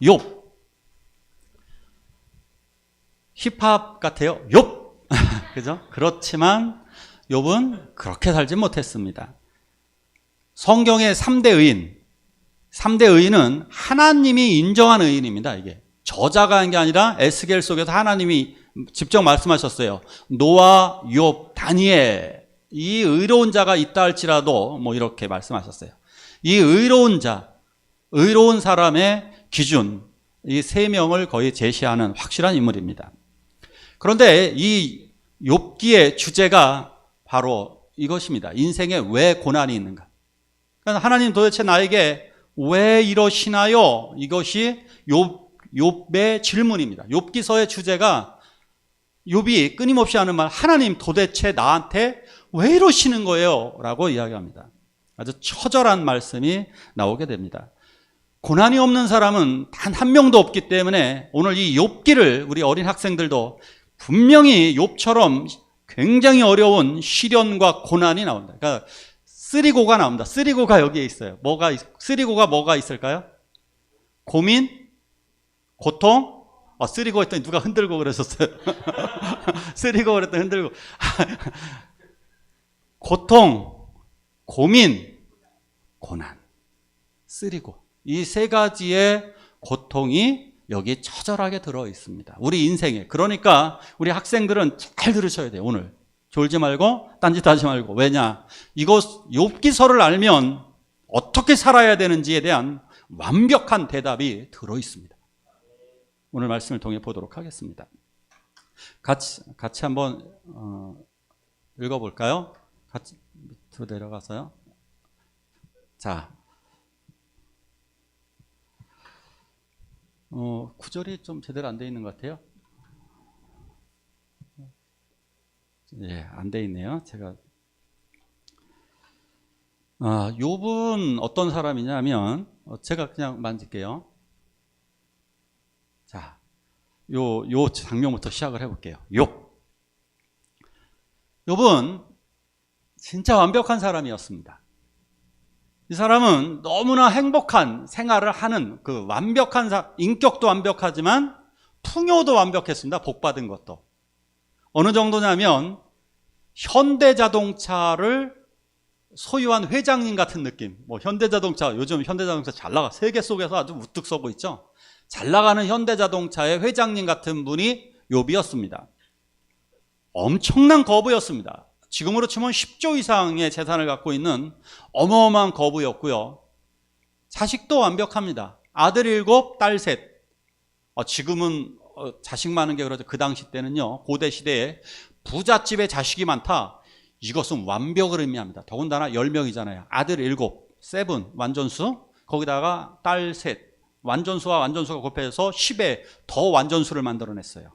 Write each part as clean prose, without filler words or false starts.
욥. 힙합 같아요. 욥. 그죠? 그렇지만 욥은 그렇게 살지 못했습니다. 성경의 3대 의인. 3대 의인은 하나님이 인정한 의인입니다. 이게 저자가 한 게 아니라 에스겔 속에서 하나님이 직접 말씀하셨어요. 노아, 욥, 다니엘, 이 의로운 자가 있다 할지라도 뭐 이렇게 말씀하셨어요. 이 의로운 자, 의로운 사람의 기준, 이 세 명을 거의 제시하는 확실한 인물입니다. 그런데 이 욥기의 주제가 바로 이것입니다. 인생에 왜 고난이 있는가? 그러니까 하나님 도대체 나에게 왜 이러시나요? 이것이 욥의 질문입니다. 욥기서의 주제가 욥이 끊임없이 하는 말, 하나님 도대체 나한테 왜 이러시는 거예요? 라고 이야기합니다. 아주 처절한 말씀이 나오게 됩니다. 고난이 없는 사람은 단 한 명도 없기 때문에 오늘 이 욥기를 우리 어린 학생들도 분명히 욥처럼 굉장히 어려운 시련과 고난이 나온다. 그러니까 쓰리고가 나옵니다. 쓰리고가 여기에 있어요. 쓰리고가 뭐가 있을까요? 고민, 고통, 쓰리고 했더니 누가 흔들고 그러셨어요. 쓰리고 그랬더니 흔들고. 고통, 고민, 고난, 쓰리고. 이 세 가지의 고통이 여기 처절하게 들어 있습니다. 우리 인생에. 그러니까 우리 학생들은 잘 들으셔야 돼요. 오늘 졸지 말고 딴짓하지 말고. 왜냐? 이것 욥기서를 알면 어떻게 살아야 되는지에 대한 완벽한 대답이 들어 있습니다. 오늘 말씀을 통해 보도록 하겠습니다. 같이 한번 읽어볼까요? 같이 밑으로 내려가서요. 자, 구절이 좀 제대로 안 돼 있는 것 같아요. 예, 안 돼 있네요. 욥은 어떤 사람이냐면, 제가 그냥 만질게요. 자, 요 장면부터 시작을 해볼게요. 욥은 진짜 완벽한 사람이었습니다. 이 사람은 너무나 행복한 생활을 하는 그 완벽한 인격도 완벽하지만 풍요도 완벽했습니다. 복받은 것도. 어느 정도냐면 현대자동차를 소유한 회장님 같은 느낌. 현대자동차, 요즘 현대자동차 잘 나가. 세계 속에서 아주 우뚝 서고 있죠. 잘 나가는 현대자동차의 회장님 같은 분이 욥이었습니다. 엄청난 거부였습니다. 지금으로 치면 10조 이상의 재산을 갖고 있는 어마어마한 거부였고요. 자식도 완벽합니다. 아들 7, 딸 3. 지금은 자식 많은 게 그러죠. 그 당시 때는요. 고대 시대에 부잣집에 자식이 많다. 이것은 완벽을 의미합니다. 더군다나 10명이잖아요. 아들 7, 7 완전수, 거기다가 딸 3. 완전수와 완전수가 곱해서 10에 더 완전수를 만들어냈어요.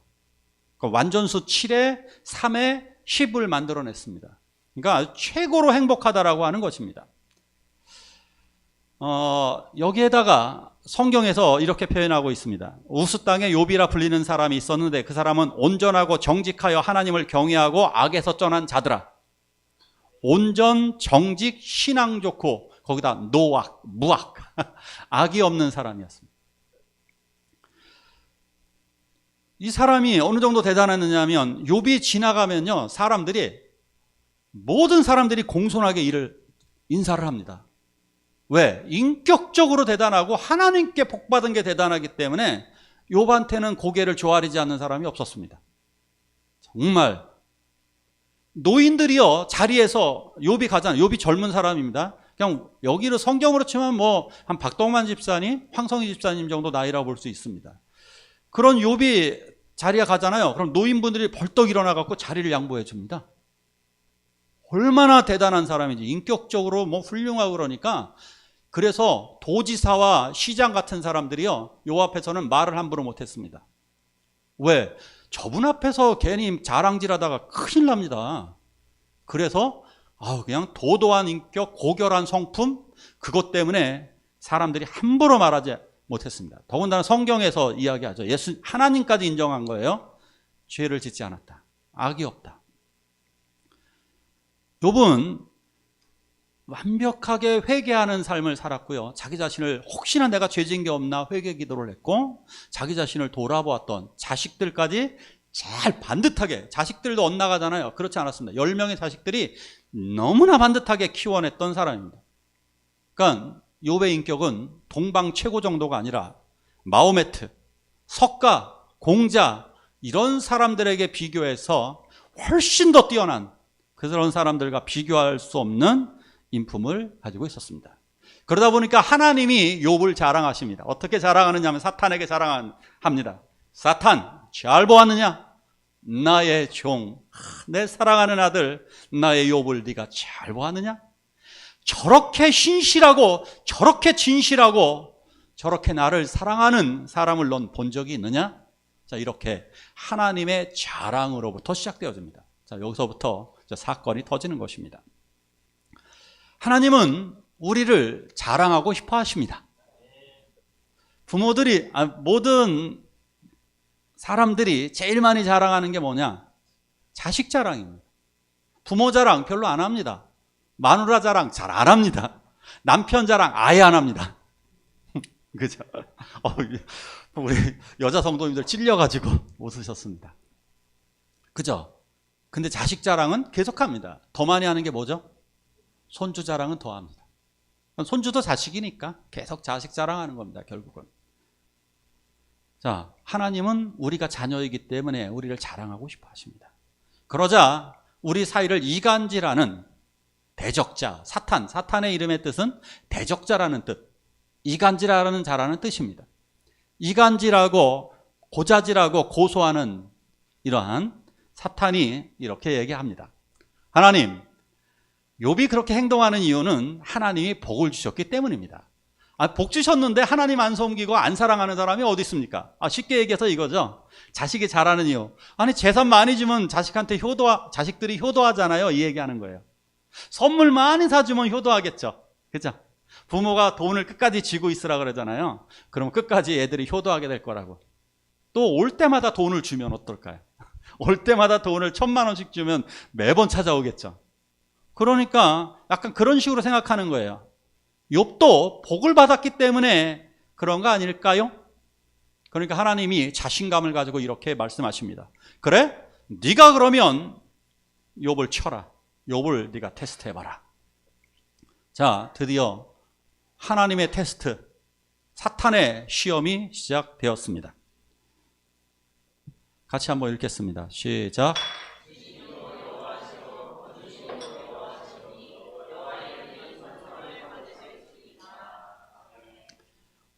완전수 7에 3에 10을 만들어냈습니다. 그러니까 최고로 행복하다라고 하는 것입니다. 여기에다가 성경에서 이렇게 표현하고 있습니다. 우스 땅에 욥이라 불리는 사람이 있었는데 그 사람은 온전하고 정직하여 하나님을 경외하고 악에서 떠난 자들아. 온전, 정직, 신앙 좋고 거기다 노악, 무악, 악이 없는 사람이었습니다. 이 사람이 어느 정도 대단했느냐면 욥이 지나가면요, 모든 사람들이 공손하게 인사를 합니다. 왜? 인격적으로 대단하고 하나님께 복받은 게 대단하기 때문에 욥한테는 고개를 조아리지 않는 사람이 없었습니다. 정말 노인들이요, 자리에서 욥이 가잖아요. 욥이 젊은 사람입니다. 그냥 여기를 성경으로 치면 한 박동만 집사님, 황성희 집사님 정도 나이라고 볼 수 있습니다. 그런 욥이 자리에 가잖아요. 그럼 노인분들이 벌떡 일어나갖고 자리를 양보해 줍니다. 얼마나 대단한 사람인지, 인격적으로 훌륭하고 그러니까. 그래서 도지사와 시장 같은 사람들이요, 요 앞에서는 말을 함부로 못했습니다. 왜? 저분 앞에서 괜히 자랑질하다가 큰일 납니다. 그래서 그냥 도도한 인격, 고결한 성품, 그것 때문에 사람들이 함부로 말하지 못했습니다. 더군다나 성경에서 이야기하죠. 하나님까지 인정한 거예요. 죄를 짓지 않았다. 악이 없다. 욥은 완벽하게 회개하는 삶을 살았고요. 자기 자신을 혹시나 내가 죄진 게 없나 회개 기도를 했고, 자기 자신을 돌아보았던 자식들까지 잘 반듯하게, 자식들도 엇나가잖아요. 그렇지 않았습니다. 10명의 자식들이 너무나 반듯하게 키워냈던 사람입니다. 그러니까 욥의 인격은 동방 최고 정도가 아니라 마호메트, 석가, 공자 이런 사람들에게 비교해서 훨씬 더 뛰어난 그런 사람들과 비교할 수 없는 인품을 가지고 있었습니다. 그러다 보니까 하나님이 욥을 자랑하십니다. 어떻게 자랑하느냐 하면 사탄에게 자랑합니다. 사탄, 잘 보았느냐? 나의 종, 내 사랑하는 아들 나의 욥을 네가 잘 보았느냐? 저렇게 신실하고 저렇게 진실하고 저렇게 나를 사랑하는 사람을 넌 본 적이 있느냐? 자, 이렇게 하나님의 자랑으로부터 시작되어집니다. 자, 여기서부터 사건이 터지는 것입니다. 하나님은 우리를 자랑하고 싶어 하십니다. 부모들이, 모든 사람들이 제일 많이 자랑하는 게 뭐냐? 자식 자랑입니다. 부모 자랑 별로 안 합니다. 마누라 자랑 잘 안 합니다. 남편 자랑 아예 안 합니다. 그죠? 우리 여자 성도님들 찔려가지고 웃으셨습니다. 그죠? 근데 자식 자랑은 계속합니다. 더 많이 하는 게 뭐죠? 손주 자랑은 더 합니다. 손주도 자식이니까 계속 자식 자랑하는 겁니다, 결국은. 자, 하나님은 우리가 자녀이기 때문에 우리를 자랑하고 싶어 하십니다. 그러자 우리 사이를 이간질하는 대적자, 사탄의 이름의 뜻은 대적자라는 뜻, 이간질하는 자라는 뜻입니다. 이간질하고 고자질하고 고소하는 이러한 사탄이 이렇게 얘기합니다. 하나님, 욥이 그렇게 행동하는 이유는 하나님이 복을 주셨기 때문입니다. 복 주셨는데 하나님 안 섬기고 안 사랑하는 사람이 어디 있습니까? 쉽게 얘기해서 이거죠. 자식이 잘하는 이유. 아니, 재산 많이 주면 자식한테 자식들이 효도하잖아요. 이 얘기하는 거예요. 선물 많이 사주면 효도하겠죠. 그죠? 부모가 돈을 끝까지 쥐고 있으라 그러잖아요. 그럼 끝까지 애들이 효도하게 될 거라고. 또 올 때마다 돈을 주면 어떨까요? 올 때마다 돈을 1,000만 원씩 주면 매번 찾아오겠죠. 그러니까 약간 그런 식으로 생각하는 거예요. 욥도 복을 받았기 때문에 그런 거 아닐까요? 그러니까 하나님이 자신감을 가지고 이렇게 말씀하십니다. 그래? 네가 그러면 욥을 쳐라. 욥을 네가 테스트해봐라. 자, 드디어 하나님의 테스트, 사탄의 시험이 시작되었습니다. 같이 한번 읽겠습니다. 시작.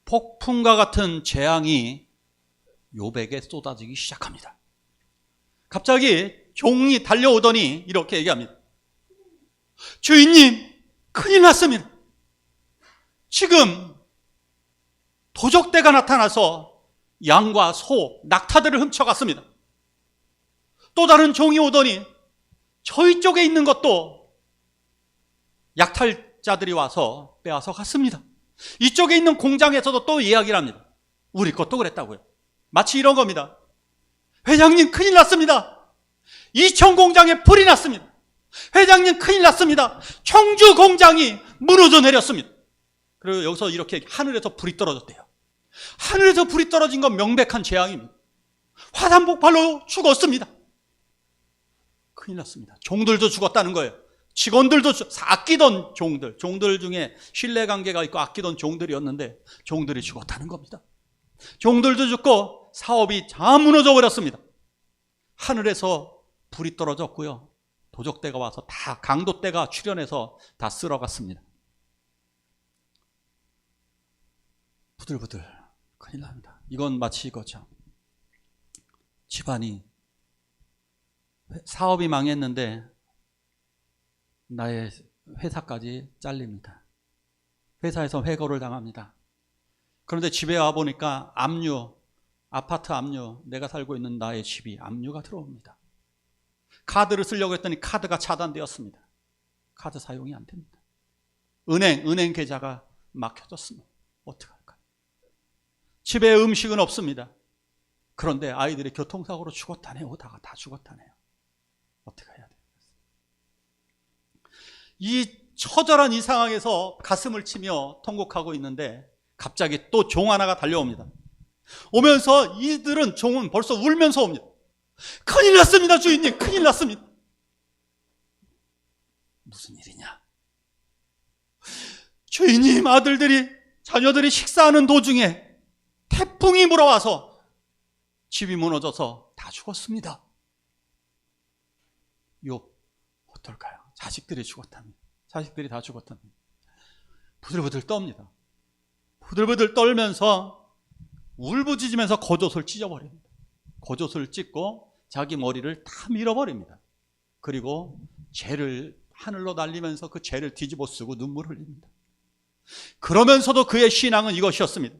폭풍과 같은 재앙이 욥에게 쏟아지기 시작합니다. 갑자기 종이 달려오더니 이렇게 얘기합니다. 주인님, 큰일 났습니다. 지금 도적대가 나타나서 양과 소, 낙타들을 훔쳐갔습니다. 또 다른 종이 오더니 저희 쪽에 있는 것도 약탈자들이 와서 빼앗아 갔습니다. 이쪽에 있는 공장에서도 또 이야기를 합니다. 우리 것도 그랬다고요. 마치 이런 겁니다. 회장님, 큰일 났습니다. 이천 공장에 불이 났습니다. 회장님, 큰일 났습니다. 청주 공장이 무너져 내렸습니다. 그리고 여기서 이렇게 하늘에서 불이 떨어졌대요. 하늘에서 불이 떨어진 건 명백한 재앙입니다. 화산 폭발로 죽었습니다. 큰일 났습니다. 종들도 죽었다는 거예요. 직원들도 아끼던 종들 중에 신뢰관계가 있고 아끼던 종들이었는데 종들이 죽었다는 겁니다. 종들도 죽고 사업이 다 무너져 버렸습니다. 하늘에서 불이 떨어졌고요. 도적대가 와서 다 강도대가 출현해서 다 쓸어갔습니다. 부들부들 큰일 납니다. 이건 마치 이거죠. 집안이 사업이 망했는데 나의 회사까지 잘립니다. 회사에서 회고를 당합니다. 그런데 집에 와보니까 아파트 압류, 내가 살고 있는 나의 집이 압류가 들어옵니다. 카드를 쓰려고 했더니 카드가 차단되었습니다. 카드 사용이 안 됩니다. 은행 계좌가 막혀졌습니다. 어떡할까요? 집에 음식은 없습니다. 그런데 아이들이 교통사고로 죽었다네요. 오다가 다 죽었다네요. 어떻게 해야 돼요? 이 처절한 이 상황에서 가슴을 치며 통곡하고 있는데 갑자기 또 종 하나가 달려옵니다. 오면서 이들은 종은 벌써 울면서 옵니다. 큰일 났습니다, 주인님. 큰일 났습니다. 무슨 일이냐? 주인님, 자녀들이 식사하는 도중에 태풍이 불어와서 집이 무너져서 다 죽었습니다. 욥 어떨까요? 자식들이 죽었다면, 자식들이 다 죽었다면 부들부들 떱니다. 부들부들 떨면서 울부짖으면서 겉옷을 찢어버립니다. 겉옷을 찢고 자기 머리를 다 밀어버립니다. 그리고 죄를 하늘로 날리면서 그 죄를 뒤집어 쓰고 눈물을 흘립니다. 그러면서도 그의 신앙은 이것이었습니다.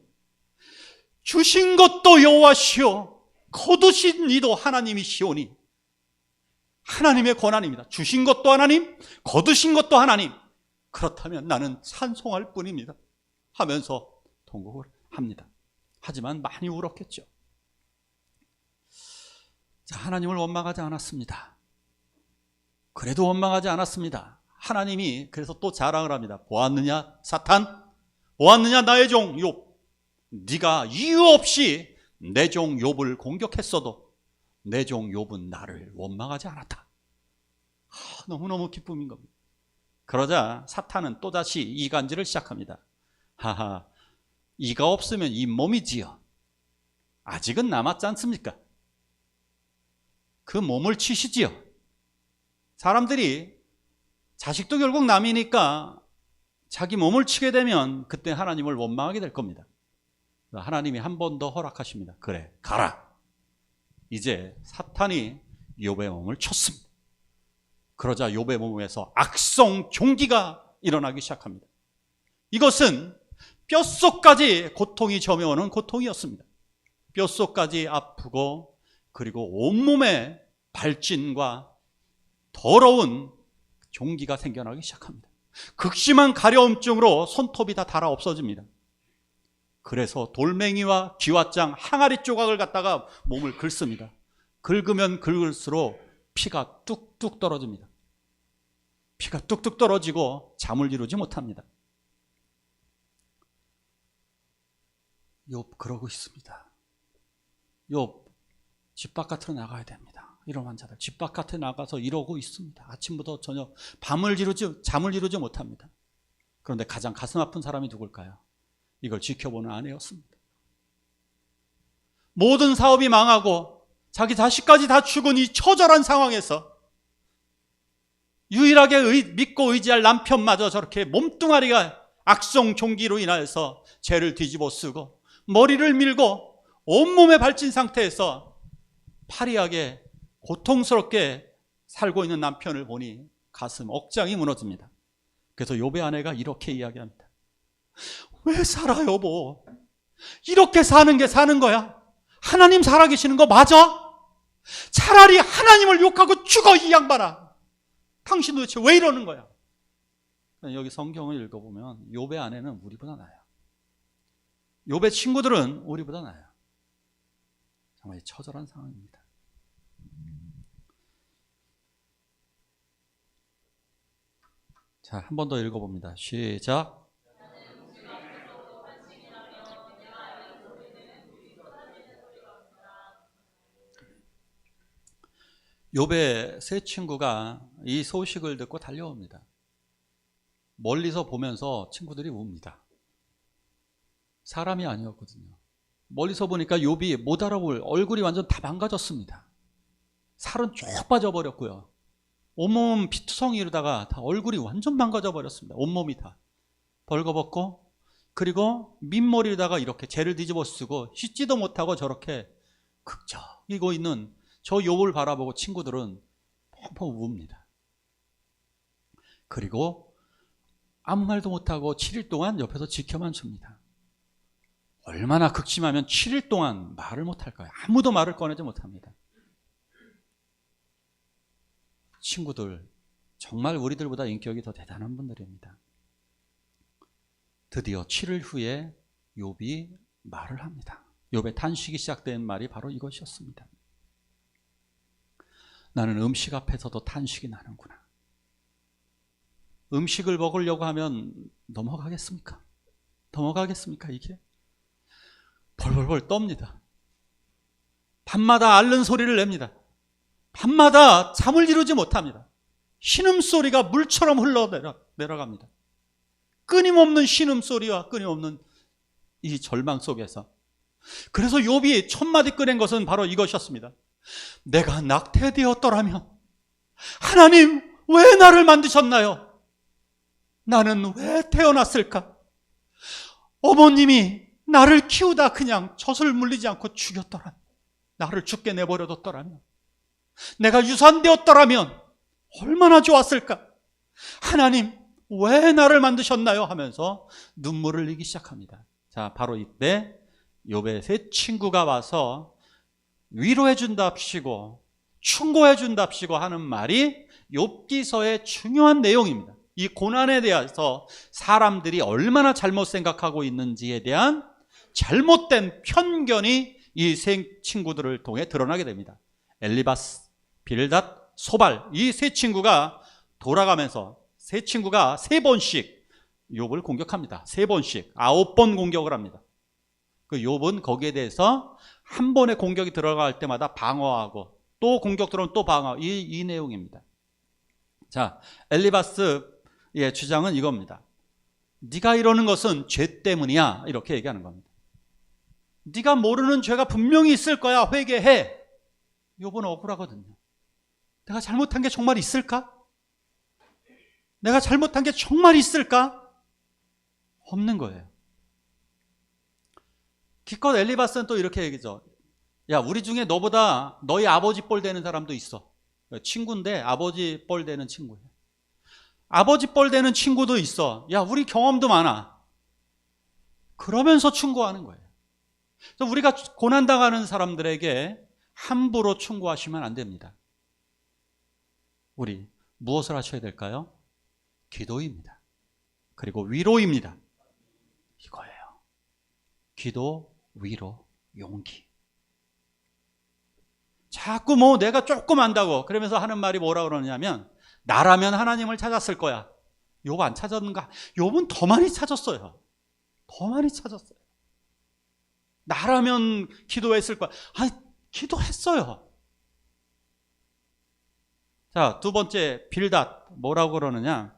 주신 것도 여호와시오, 거두신 이도 하나님이시오니. 하나님의 권한입니다. 주신 것도 하나님, 거두신 것도 하나님. 그렇다면 나는 찬송할 뿐입니다 하면서 통곡을 합니다. 하지만 많이 울었겠죠. 자, 하나님을 원망하지 않았습니다. 그래도 원망하지 않았습니다. 하나님이 그래서 또 자랑을 합니다. 보았느냐 사탄? 보았느냐 나의 종 욥? 네가 이유 없이 내 종 욥을 공격했어도 내 종 욥은 나를 원망하지 않았다. 너무너무 기쁨인 겁니다. 그러자 사탄은 또다시 이간질을 시작합니다. 하하, 이가 없으면 잇몸이지요. 아직은 남았지 않습니까? 그 몸을 치시지요. 사람들이 자식도 결국 남이니까 자기 몸을 치게 되면 그때 하나님을 원망하게 될 겁니다. 하나님이 한 번 더 허락하십니다. 그래, 가라. 이제 사탄이 욥의 몸을 쳤습니다. 그러자 욥의 몸에서 악성 종기가 일어나기 시작합니다. 이것은 뼛속까지 고통이 점여오는 고통이었습니다. 뼛속까지 아프고 그리고 온몸에 발진과 더러운 종기가 생겨나기 시작합니다. 극심한 가려움증으로 손톱이 다 닳아 없어집니다. 그래서 돌멩이와 기왓장, 항아리 조각을 갖다가 몸을 긁습니다. 긁으면 긁을수록 피가 뚝뚝 떨어집니다. 피가 뚝뚝 떨어지고 잠을 이루지 못합니다. 욥 그러고 있습니다. 욥 집 바깥으로 나가야 됩니다. 이런 환자들 집 바깥에 나가서 이러고 있습니다. 아침부터 저녁 잠을 이루지 못합니다. 그런데 가장 가슴 아픈 사람이 누굴까요? 이걸 지켜보는 아내였습니다. 모든 사업이 망하고 자기 자식까지 다 죽은 이 처절한 상황에서 유일하게 믿고 의지할 남편마저 저렇게 몸뚱아리가 악성 종기로 인하여서 죄를 뒤집어 쓰고 머리를 밀고 온몸에 발진 상태에서 파리하게 고통스럽게 살고 있는 남편을 보니 가슴 억장이 무너집니다. 그래서 욥의 아내가 이렇게 이야기합니다. 왜 살아 여보? 이렇게 사는 게 사는 거야? 하나님 살아계시는 거 맞아? 차라리 하나님을 욕하고 죽어 이 양반아. 당신 도대체 왜 이러는 거야? 여기 성경을 읽어보면 욥의 아내는 우리보다 나아요. 욥의 친구들은 우리보다 나아요. 정말 처절한 상황입니다. 자, 한 번 더 읽어봅니다. 시작. 욥의 세 친구가 이 소식을 듣고 달려옵니다. 멀리서 보면서 친구들이 웁니다. 사람이 아니었거든요. 멀리서 보니까 욥이 못 알아볼 얼굴이 완전 다 망가졌습니다. 살은 쭉 빠져버렸고요. 온몸 피투성이로다가 다 얼굴이 완전 망가져 버렸습니다. 온몸이 다 벌거벗고 그리고 민머리에다가 이렇게 죄를 뒤집어 쓰고 씻지도 못하고 저렇게 극적이고 있는 저 욥을 바라보고 친구들은 펑펑 웁니다. 그리고 아무 말도 못하고 7일 동안 옆에서 지켜만 줍니다. 얼마나 극심하면 7일 동안 말을 못할까요? 아무도 말을 꺼내지 못합니다. 친구들, 정말 우리들보다 인격이 더 대단한 분들입니다. 드디어 7일 후에 욥이 말을 합니다. 욥의 탄식이 시작된 말이 바로 이것이었습니다. 나는 음식 앞에서도 탄식이 나는구나. 음식을 먹으려고 하면 넘어가겠습니까? 넘어가겠습니까 이게? 벌벌벌 떱니다. 밤마다 앓는 소리를 냅니다. 밤마다 잠을 이루지 못합니다. 신음소리가 물처럼 흘러내려갑니다. 끊임없는 신음소리와 끊임없는 이 절망 속에서. 그래서 욥이 첫마디 꺼낸 것은 바로 이것이었습니다. 내가 낙태되었더라면 하나님 왜 나를 만드셨나요? 나는 왜 태어났을까? 어머님이 나를 키우다 그냥 젖을 물리지 않고 죽였더라면, 나를 죽게 내버려뒀더라면, 내가 유산되었더라면 얼마나 좋았을까? 하나님 왜 나를 만드셨나요? 하면서 눈물을 흘리기 시작합니다. 자, 바로 이때 욥의 세 친구가 와서 위로해 준답시고 충고해 준답시고 하는 말이 욥기서의 중요한 내용입니다. 이 고난에 대해서 사람들이 얼마나 잘못 생각하고 있는지에 대한 잘못된 편견이 이 세 친구들을 통해 드러나게 됩니다. 엘리바스, 빌닷, 소발, 이 세 친구가 돌아가면서 세 친구가 3번씩 욥을 공격합니다. 3번씩 9번 공격을 합니다. 그 욥은 거기에 대해서 한 번의 공격이 들어갈 때마다 방어하고 또 공격 들어오면 또 방어, 이 내용입니다. 자, 엘리바스의 주장은 이겁니다. 네가 이러는 것은 죄 때문이야, 이렇게 얘기하는 겁니다. 네가 모르는 죄가 분명히 있을 거야, 회개해. 욥은 억울하거든요. 내가 잘못한 게 정말 있을까? 내가 잘못한 게 정말 있을까? 없는 거예요. 기껏 엘리바스는 또 이렇게 얘기죠. 야, 우리 중에 너보다 너희 아버지 뻘 되는 사람도 있어. 친구인데 아버지 뻘 되는 친구예요. 아버지 뻘 되는 친구도 있어. 야, 우리 경험도 많아. 그러면서 충고하는 거예요. 그래서 우리가 고난당하는 사람들에게 함부로 충고하시면 안 됩니다. 우리 무엇을 하셔야 될까요? 기도입니다. 그리고 위로입니다. 이거예요. 기도, 위로, 용기. 자꾸 뭐 내가 조금 안다고 그러면서 하는 말이 뭐라 그러냐면, 나라면 하나님을 찾았을 거야. 욥 안 찾았는가? 욥은 더 많이 찾았어요. 더 많이 찾았어요. 나라면 기도했을 거야. 아니, 기도했어요. 자, 두 번째 빌닷, 뭐라고 그러느냐?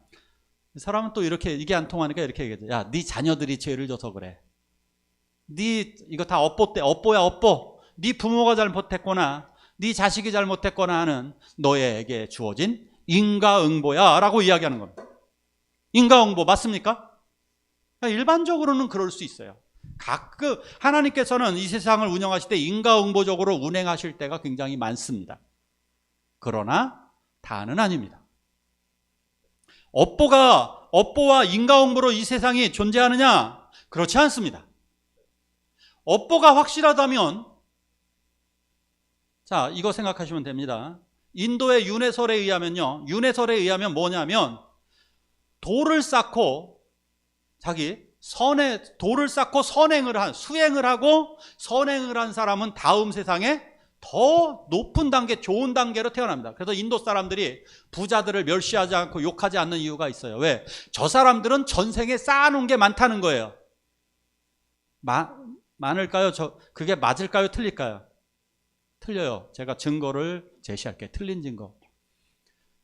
이 사람은 또 이렇게, 이게 안 통하니까 이렇게 얘기하죠. 야, 네 자녀들이 죄를 져서 그래. 네 이거 다 업보 때, 업보야 업보. 네 부모가 잘못했거나 네 자식이 잘못했거나 하는 너에게 주어진 인과응보야 라고 이야기하는 겁니다. 인과응보 맞습니까? 일반적으로는 그럴 수 있어요. 가끔 하나님께서는 이 세상을 운영하실 때 인과응보적으로 운행하실 때가 굉장히 많습니다. 그러나 다는 아닙니다. 업보와 인과응보로 이 세상이 존재하느냐? 그렇지 않습니다. 업보가 확실하다면, 자, 이거 생각하시면 됩니다. 인도의 윤회설에 의하면요, 윤회설에 의하면 뭐냐면, 돌을 쌓고 수행을 하고 선행을 한 사람은 다음 세상에 더 높은 단계, 좋은 단계로 태어납니다. 그래서 인도 사람들이 부자들을 멸시하지 않고 욕하지 않는 이유가 있어요. 왜? 저 사람들은 전생에 쌓아놓은 게 많다는 거예요. 많을까요? 그게 맞을까요? 틀릴까요? 틀려요. 제가 증거를 제시할게요. 틀린 증거.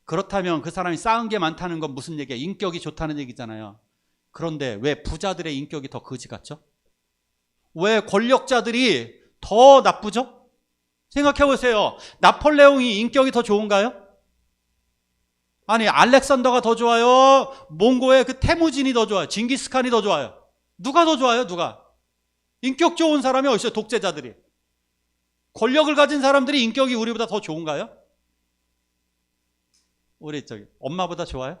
그렇다면 그 사람이 쌓은 게 많다는 건 무슨 얘기예요? 인격이 좋다는 얘기잖아요. 그런데 왜 부자들의 인격이 더 거지 같죠? 왜 권력자들이 더 나쁘죠? 생각해 보세요. 나폴레옹이 인격이 더 좋은가요? 아니, 알렉산더가 더 좋아요? 몽고의 그 태무진이 더 좋아요? 징기스칸이 더 좋아요? 누가 더 좋아요? 누가? 인격 좋은 사람이 어디 있어요? 독재자들이. 권력을 가진 사람들이 인격이 우리보다 더 좋은가요? 우리 엄마보다 좋아요?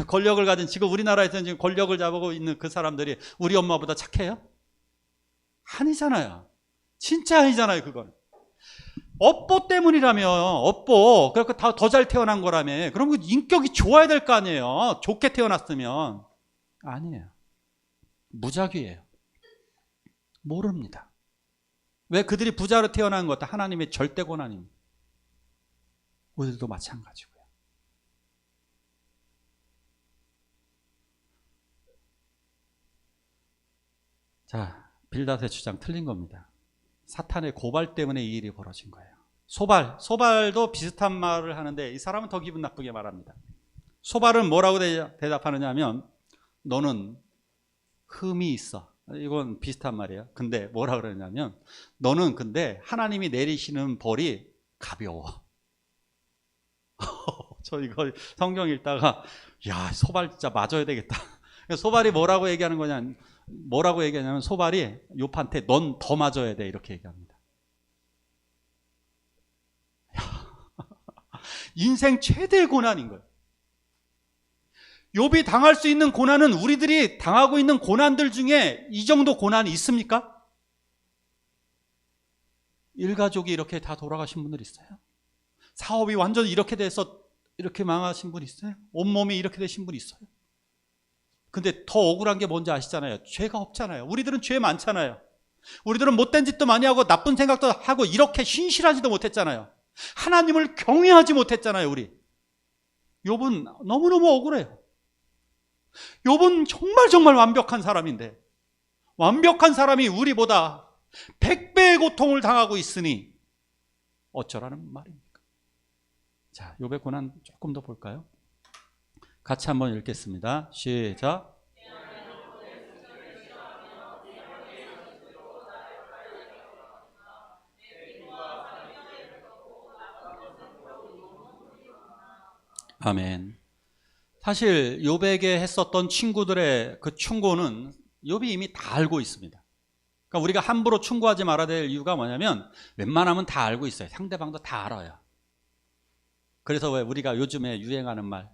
권력을 가진, 지금 우리나라에서는 지금 권력을 잡고 있는 그 사람들이 우리 엄마보다 착해요? 아니잖아요. 진짜 아니잖아요, 그건. 업보 때문이라며, 업보. 그렇게 더 잘 태어난 거라며. 그럼 인격이 좋아야 될 거 아니에요. 좋게 태어났으면. 아니에요. 무작위예요. 모릅니다. 왜? 그들이 부자로 태어난 것도 하나님의 절대 권한입니다. 우리들도 마찬가지고요. 자, 빌닷의 주장 틀린 겁니다. 사탄의 고발 때문에 이 일이 벌어진 거예요. 소발도 비슷한 말을 하는데 이 사람은 더 기분 나쁘게 말합니다. 소발은 뭐라고 대답하느냐 하면 너는 흠이 있어. 이건 비슷한 말이에요. 근데 뭐라 그러냐면 너는 근데 하나님이 내리시는 벌이 가벼워. 저 이거 성경 읽다가 야, 소발 진짜 맞아야 되겠다. 소발이 뭐라고 얘기하냐면 소발이 욥한테 넌 더 맞아야 돼 이렇게 얘기합니다. 인생 최대의 고난인 거예요. 욥이 당할 수 있는 고난은 우리들이 당하고 있는 고난들 중에 이 정도 고난이 있습니까? 일가족이 이렇게 다 돌아가신 분들 있어요? 사업이 완전히 이렇게 돼서 이렇게 망하신 분 있어요? 온몸이 이렇게 되신 분 있어요? 근데 더 억울한 게 뭔지 아시잖아요. 죄가 없잖아요. 우리들은 죄 많잖아요. 우리들은 못된 짓도 많이 하고 나쁜 생각도 하고 이렇게 신실하지도 못했잖아요. 하나님을 경외하지 못했잖아요. 우리 욥은 너무너무 억울해요. 욥은 정말 완벽한 사람인데 완벽한 사람이 우리보다 100배의 고통을 당하고 있으니 어쩌라는 말입니까? 자, 욥의 고난 조금 더 볼까요? 같이 한번 읽겠습니다. 시작. 아멘. 사실 욥에게 했었던 친구들의 그 충고는 욥이 이미 다 알고 있습니다. 그러니까 우리가 함부로 충고하지 말아야 될 이유가 뭐냐면 웬만하면 다 알고 있어요. 상대방도 다 알아요. 그래서 왜 우리가 요즘에 유행하는 말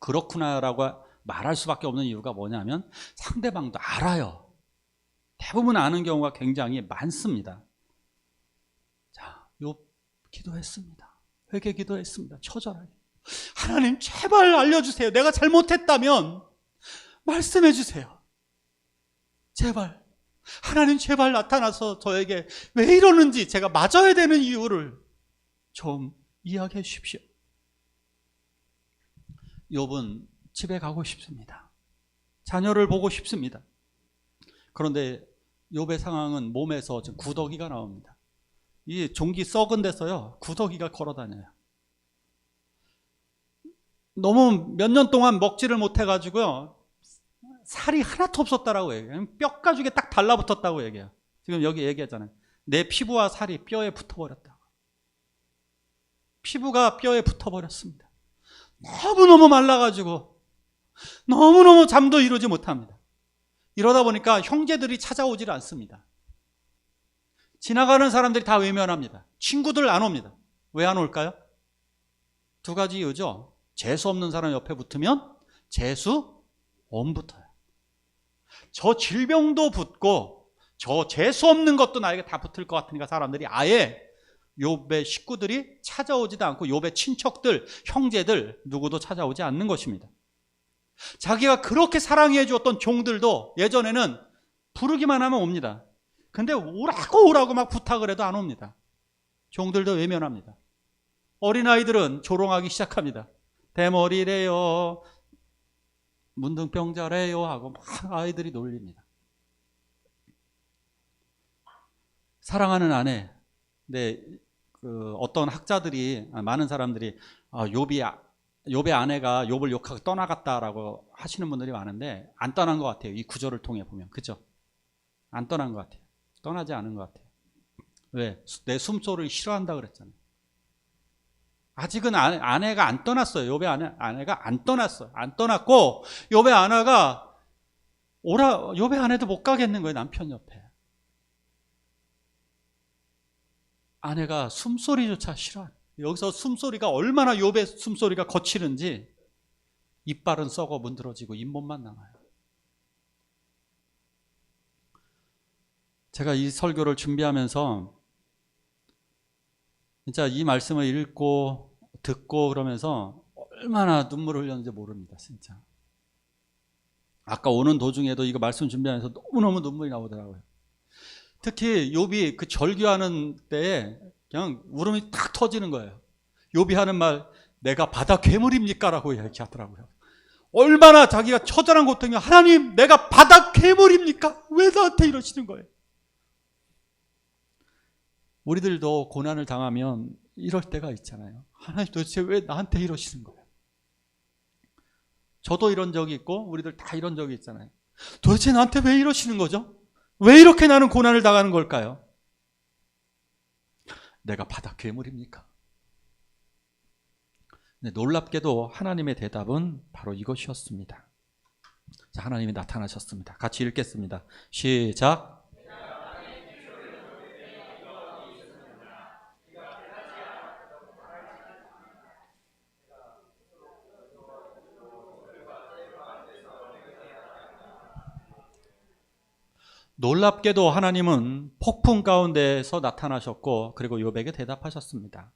그렇구나라고 말할 수밖에 없는 이유가 뭐냐면 상대방도 알아요. 대부분 아는 경우가 굉장히 많습니다. 자, 욥 기도했습니다. 회개 기도했습니다. 처절하게. 하나님 제발 알려주세요. 내가 잘못했다면 말씀해 주세요. 제발. 하나님 제발 나타나서 저에게 왜 이러는지 제가 맞아야 되는 이유를 좀 이야기해 주십시오. 욥은 집에 가고 싶습니다. 자녀를 보고 싶습니다. 그런데 욥의 상황은 몸에서 지금 구더기가 나옵니다. 이 종기 썩은 데서요 구더기가 걸어다녀요. 너무 몇 년 동안 먹지를 못해가지고요 살이 하나도 없었다라고 얘기해요. 뼈 가죽에 딱 달라붙었다고 얘기해요. 지금 여기 얘기했잖아요. 내 피부와 살이 뼈에 붙어버렸다고. 피부가 뼈에 붙어버렸습니다. 너무너무 말라가지고 너무너무 잠도 이루지 못합니다. 이러다 보니까 형제들이 찾아오질 않습니다. 지나가는 사람들이 다 외면합니다. 친구들 안 옵니다. 왜 안 올까요? 두 가지 이유죠. 재수 없는 사람 옆에 붙으면 재수 안 붙어요. 저 질병도 붙고 저 재수 없는 것도 나에게 다 붙을 것 같으니까 사람들이 아예 욥의 식구들이 찾아오지도 않고 욥의 친척들, 형제들 누구도 찾아오지 않는 것입니다. 자기가 그렇게 사랑해 주었던 종들도 예전에는 부르기만 하면 옵니다. 근데 오라고 막 부탁을 해도 안 옵니다. 종들도 외면합니다. 어린아이들은 조롱하기 시작합니다. 대머리래요, 문둥병자래요 하고 막 아이들이 놀립니다. 사랑하는 아내, 근데 어떤 학자들이, 많은 사람들이 욥의 아내가 욥을 욕하고 떠나갔다라고 하시는 분들이 많은데 안 떠난 것 같아요. 이 구절을 통해 보면. 그죠? 안 떠난 것 같아요. 떠나지 않은 것 같아요. 왜? 내 숨소리를 싫어한다 그랬잖아요. 아직은 아내가 안 떠났어요. 욥의 아내가 안 떠났어요. 안 떠났고 욥의 아내가 욥의 아내도 못 가겠는 거예요. 남편 옆에. 아내가 숨소리조차 싫어하는. 여기서 숨소리가 얼마나 욥의 숨소리가 거칠은지 이빨은 썩어 문드러지고 잇몸만 남아요. 제가 이 설교를 준비하면서 진짜 이 말씀을 읽고 듣고 그러면서 얼마나 눈물을 흘렸는지 모릅니다. 진짜. 아까 오는 도중에도 이거 말씀 준비하면서 너무너무 눈물이 나오더라고요. 특히 욥이 그 절규하는 때에 그냥 울음이 탁 터지는 거예요. 욥이 하는 말, 내가 바다 괴물입니까? 라고 얘기하더라고요. 얼마나 자기가 처절한 고통이야. 하나님, 내가 바다 괴물입니까? 왜 나한테 이러시는 거예요? 우리들도 고난을 당하면 이럴 때가 있잖아요. 하나님, 도대체 왜 나한테 이러시는 거예요? 저도 이런 적이 있고 우리들 다 이런 적이 있잖아요. 도대체 나한테 왜 이러시는 거죠? 왜 이렇게 나는 고난을 당하는 걸까요? 내가 바다 괴물입니까? 근데 놀랍게도 하나님의 대답은 바로 이것이었습니다. 자, 하나님이 나타나셨습니다. 같이 읽겠습니다. 시작. 놀랍게도 하나님은 폭풍 가운데에서 나타나셨고 그리고 욥에게 대답하셨습니다.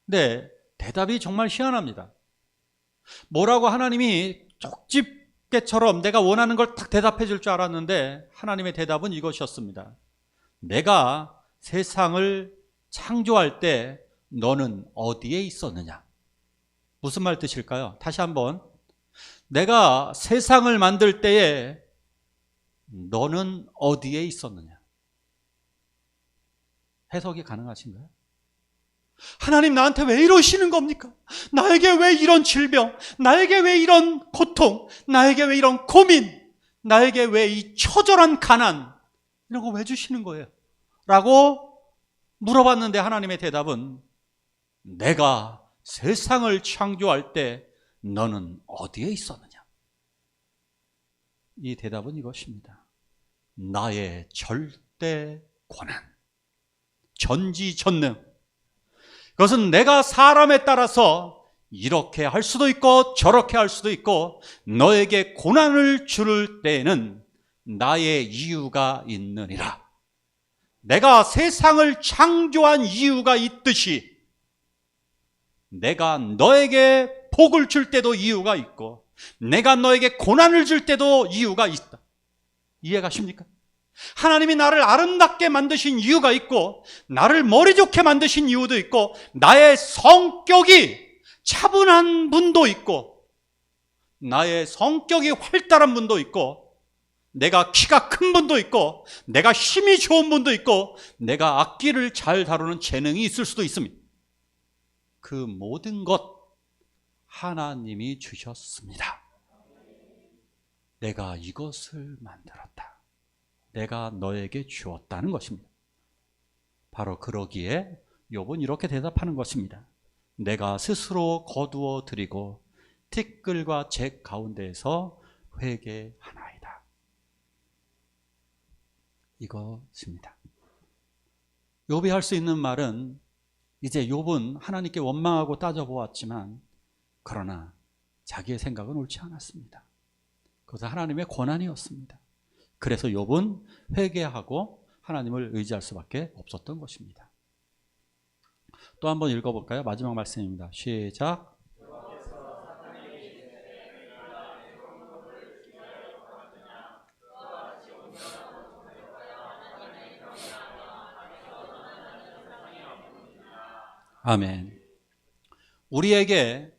근데 대답이 정말 희한합니다. 뭐라고 하나님이 쪽집게처럼 내가 원하는 걸 딱 대답해 줄 줄 알았는데 하나님의 대답은 이것이었습니다. 내가 세상을 창조할 때 너는 어디에 있었느냐? 무슨 말 뜻일까요? 다시 한번. 내가 세상을 만들 때에 너는 어디에 있었느냐? 해석이 가능하신가요? 하나님, 나한테 왜 이러시는 겁니까? 나에게 왜 이런 질병, 나에게 왜 이런 고통, 나에게 왜 이런 고민, 나에게 왜 이 처절한 가난, 이런 거 왜 주시는 거예요? 라고 물어봤는데 하나님의 대답은 내가 세상을 창조할 때 너는 어디에 있었느냐? 이 대답은 이것입니다. 나의 절대 권한, 전지전능. 그것은 내가 사람에 따라서 이렇게 할 수도 있고 저렇게 할 수도 있고 너에게 고난을 줄 때에는 나의 이유가 있느니라. 내가 세상을 창조한 이유가 있듯이 내가 너에게 복을 줄 때도 이유가 있고 내가 너에게 고난을 줄 때도 이유가 있다. 이해가십니까? 하나님이 나를 아름답게 만드신 이유가 있고 나를 머리 좋게 만드신 이유도 있고 나의 성격이 차분한 분도 있고 나의 성격이 활달한 분도 있고 내가 키가 큰 분도 있고 내가 힘이 좋은 분도 있고 내가 악기를 잘 다루는 재능이 있을 수도 있습니다. 그 모든 것 하나님이 주셨습니다. 내가 이것을 만들었다. 내가 너에게 주었다는 것입니다. 바로 그러기에 욥은 이렇게 대답하는 것입니다. 내가 스스로 거두어 드리고 티끌과 잭 가운데에서 회개하나이다. 이것입니다. 욥이 할 수 있는 말은 이제 욥은 하나님께 원망하고 따져보았지만 그러나 자기의 생각은 옳지 않았습니다. 그것은 하나님의 권한이었습니다. 그래서 욥은 회개하고 하나님을 의지할 수밖에 없었던 것입니다. 또 한번 읽어볼까요? 마지막 말씀입니다. 시작. 아멘. 우리에게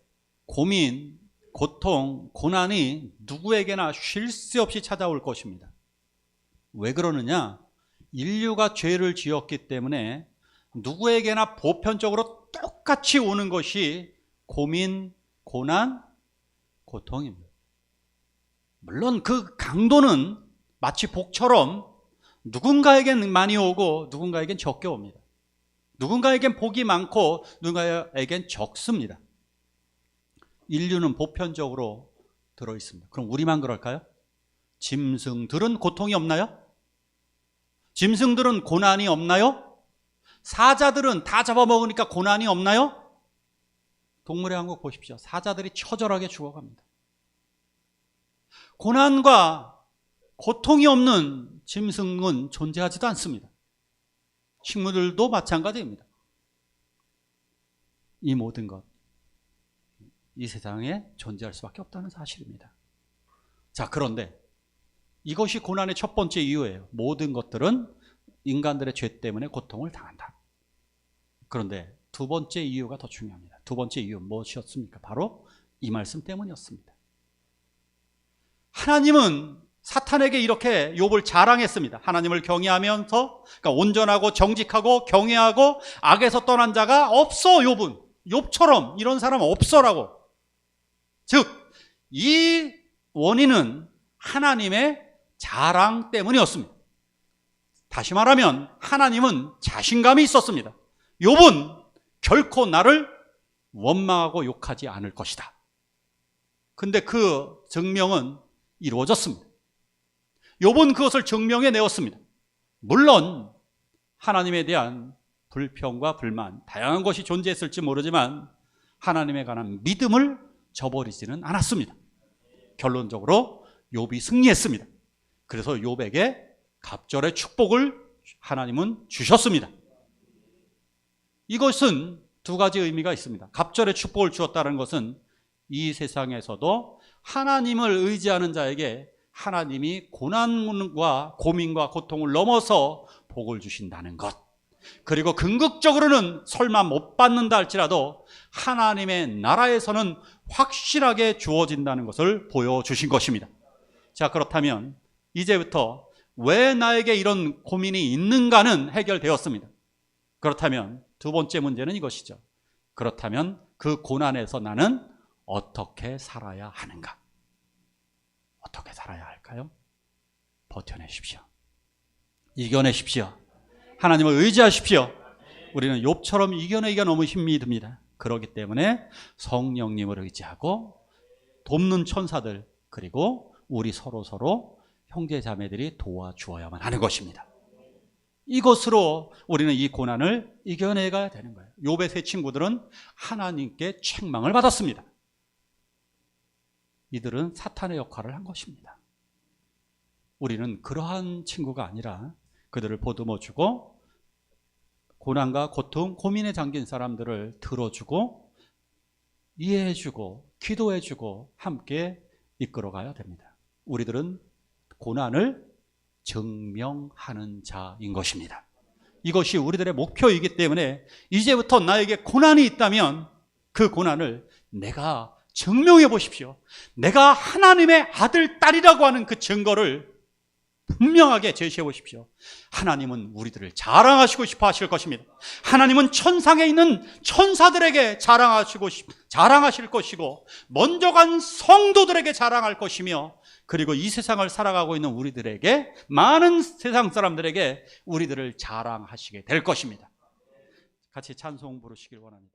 고민, 고통, 고난이 누구에게나 쉴 새 없이 찾아올 것입니다. 왜 그러느냐? 인류가 죄를 지었기 때문에 누구에게나 보편적으로 똑같이 오는 것이 고민, 고난, 고통입니다. 물론 그 강도는 마치 복처럼 누군가에겐 많이 오고 누군가에겐 적게 옵니다. 누군가에겐 복이 많고 누군가에겐 적습니다. 인류는 보편적으로 들어있습니다. 그럼 우리만 그럴까요? 짐승들은 고통이 없나요? 짐승들은 고난이 없나요? 사자들은 다 잡아먹으니까 고난이 없나요? 동물의 왕국 보십시오. 사자들이 처절하게 죽어갑니다. 고난과 고통이 없는 짐승은 존재하지도 않습니다. 식물들도 마찬가지입니다. 이 모든 것, 이 세상에 존재할 수밖에 없다는 사실입니다. 자, 그런데 이것이 고난의 첫 번째 이유예요. 모든 것들은 인간들의 죄 때문에 고통을 당한다. 그런데 두 번째 이유가 더 중요합니다. 두 번째 이유는 무엇이었습니까? 바로 이 말씀 때문이었습니다. 하나님은 사탄에게 이렇게 욥을 자랑했습니다. 하나님을 경외하면서, 그러니까 온전하고 정직하고 경외하고 악에서 떠난 자가 없어. 욥은 욥처럼 이런 사람 없어라고. 즉, 이 원인은 하나님의 자랑 때문이었습니다. 다시 말하면 하나님은 자신감이 있었습니다. 욥은 결코 나를 원망하고 욕하지 않을 것이다. 근데 그 증명은 이루어졌습니다. 욥은 그것을 증명해 내었습니다. 물론 하나님에 대한 불평과 불만, 다양한 것이 존재했을지 모르지만 하나님에 관한 믿음을 저버리지는 않았습니다. 결론적으로 욥이 승리했습니다. 그래서 욥에게 갑절의 축복을 하나님은 주셨습니다. 이것은 두 가지 의미가 있습니다. 갑절의 축복을 주었다는 것은 이 세상에서도 하나님을 의지하는 자에게 하나님이 고난과 고민과 고통을 넘어서 복을 주신다는 것. 그리고 궁극적으로는 설마 못 받는다 할지라도 하나님의 나라에서는 확실하게 주어진다는 것을 보여주신 것입니다. 자, 그렇다면 이제부터 왜 나에게 이런 고민이 있는가는 해결되었습니다. 그렇다면 두 번째 문제는 이것이죠. 그렇다면 그 고난에서 나는 어떻게 살아야 하는가? 어떻게 살아야 할까요? 버텨내십시오. 이겨내십시오. 하나님을 의지하십시오. 우리는 욥처럼 이겨내기가 너무 힘이 듭니다. 그렇기 때문에 성령님을 의지하고 돕는 천사들, 그리고 우리 서로 형제 자매들이 도와주어야만 하는 것입니다. 이것으로 우리는 이 고난을 이겨내가야 되는 거예요. 욥의 세 친구들은 하나님께 책망을 받았습니다. 이들은 사탄의 역할을 한 것입니다. 우리는 그러한 친구가 아니라 그들을 보듬어주고 고난과 고통, 고민에 잠긴 사람들을 들어주고 이해해주고 기도해주고 함께 이끌어가야 됩니다. 우리들은 고난을 증명하는 자인 것입니다. 이것이 우리들의 목표이기 때문에 이제부터 나에게 고난이 있다면 그 고난을 내가 증명해 보십시오. 내가 하나님의 아들, 딸이라고 하는 그 증거를 분명하게 제시해 보십시오. 하나님은 우리들을 자랑하시고 싶어 하실 것입니다. 하나님은 천상에 있는 천사들에게 자랑하실 것이고 먼저 간 성도들에게 자랑할 것이며 그리고 이 세상을 살아가고 있는 우리들에게, 많은 세상 사람들에게 우리들을 자랑하시게 될 것입니다. 같이 찬송 부르시길 원합니다.